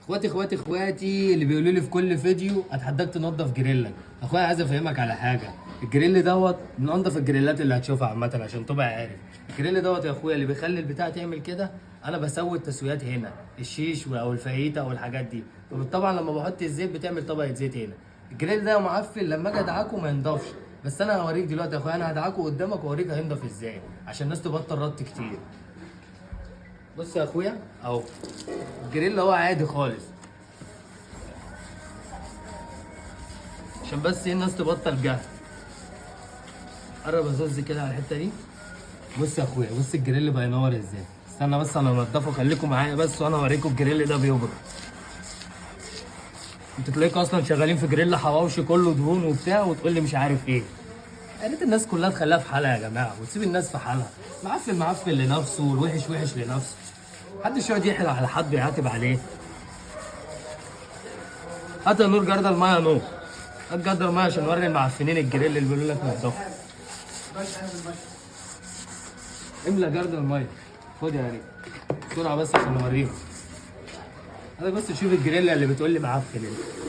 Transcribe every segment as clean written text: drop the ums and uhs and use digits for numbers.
اخواتي اللي بيقولوا لي في كل فيديو اتحداك تنضف جريلك. اخويا عايز افهمك على حاجه. الجريل دوت من انضف الجريلات اللي هتشوفها عامه، عشان تبقى عارف. الجريل دوت يا اخويا اللي بيخلي البتاع تعمل كده. انا بسوي التسويات هنا، الشيش او الفاهيتا او الحاجات دي. طبعا لما بحط الزيت بتعمل طبقه زيت هنا. الجريل ده يا معفن لما اجي ادعكه ما ينضفش. بس انا هوريك دلوقتي يا اخويا، انا هدعكه قدامك واوريك هينضف ازاي عشان الناس تبطل رط كتير. بص يا اخويا اهو، الجريل هو عادي خالص، عشان بس ايه الناس تبطل جهل. قرب ازز كده على الحته دي. بص يا اخويا، بص الجريل بقى ينور ازاي. استنى بس انا انضفه، خليكم معايا بس وانا اوريكم الجريل ده بيبرد. انتوا تلاقيكوا اصلا شغالين في جريل حواوشي كله دهون وبتاع وتقول لي مش عارف ايه. يا ريت الناس كلها تخليها في حالها يا جماعه وتسيب الناس في حالها. معفن لنفسه والوحش وحش لنفسه. محدش يقعد يحرق على حد ويعاتب عليه. هات يا نور جردل الميه يا نور. هات جردل الميه عشان نوري المعفنين الجريل اللي بيقولوا لك نضفه. املى جردل الميه. خد يا ريت بسرعه بس عشان نوريهم. انا بس تشوف الجريل اللي بتقول لي معفن انت.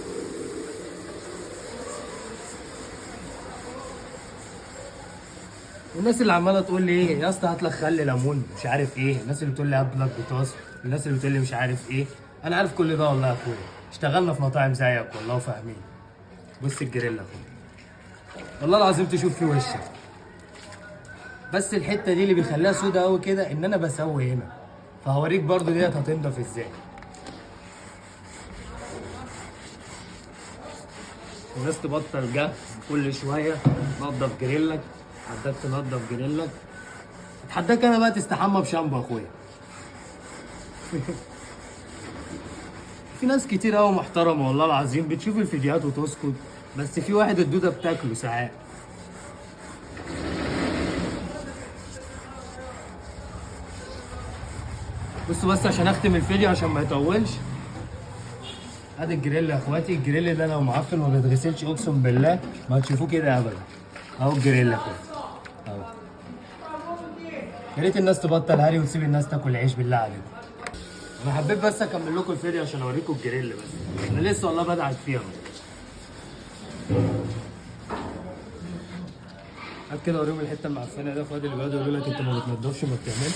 والناس اللي عماله تقول لي ايه يا اسطى هات لك خل ليمون مش عارف ايه، الناس اللي بتقول لي هات لك بطاطس، الناس اللي بتقول لي مش عارف ايه. انا عارف كل ده والله يا اخويا، اشتغلنا في مطاعم زيك والله وفاهمين. بص الجريل يا اخويا والله العظيم تشوف في وشك. بس الحته دي اللي بيخليها سودا قوي كده ان انا بسوي هنا، فهوريك برضو ديت هتنضف ازاي. الناس تبطل جهل كل شويه. نضف جريلك، اتحداك تنضف جريلك. اتحداك انا بقى تستحمى بشامبو يا اخويا. في ناس كتير قوي محترمه والله العظيم بتشوف الفيديوهات وتسكت، بس في واحد الدوده بتاكله ساعات. بصوا بس عشان اختم الفيديو عشان ما يطولش. ادي الجريل يا اخواتي، الجريل ده لو معفن وما بيتغسلش اقسم بالله ما هتشوفوه كده ابدا. اهو الجريل يا اخواتي اهو. يا ريت الناس تبطل هري وتسيب الناس تاكل عيش بالله عليكم. انا حبيت بس اكمل لكم الفيديو عشان اوريكم الجريل، بس انا لسه والله بدعك فيها. هات كده اوريهم الحته المعفنه ده يا اخواتي اللي بيقعدوا يقولوا لك انت ما بتنضفش وما بتعملش.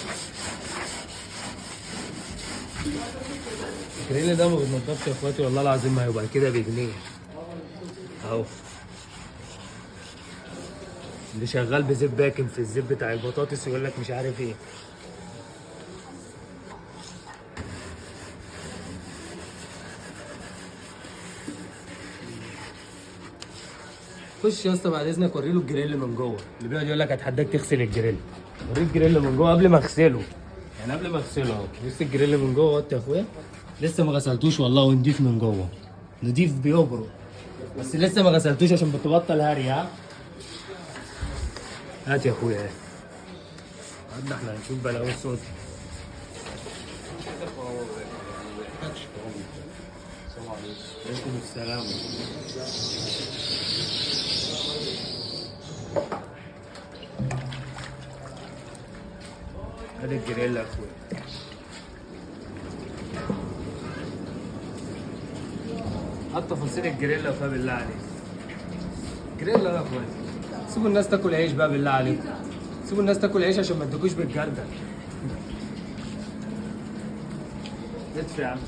الجريل ده ما بيتنضفش يا اخواتي والله العظيم، ما هيبقى كده بجنيه اهو. اللي شغال بزيت باكن في الزيت بتاع البطاطس يقول لك مش عارف ايه. خش يا اسطى بعد اذنك وري له الجريل من جوه، اللي بيقعد يقول لك اتحداك تغسل الجريل. وريه الجريل من جوه قبل ما اغسله، يعني قبل ما اغسله اهو. بص الجريل من جوه يا اخويا، لسه ما غسلتوش والله ونضيف من جوه، نضيف بيبرق، بس لسه ما غسلتوش عشان بتبطل هري. ها هات يا اخويا اهي. قد احنا هنشوف بلاوي الصوت. عليكم السلام. ادي الجريل يا اخويا. حط تفاصيل الجريل يا اخويا بالله عليك. جريل يا اخويا. سيبوا الناس تاكل عيش بقى بالله عليكم. سيبوا الناس تاكل عيش عشان ما تدوكوش بالجردل. ادفع يا عم.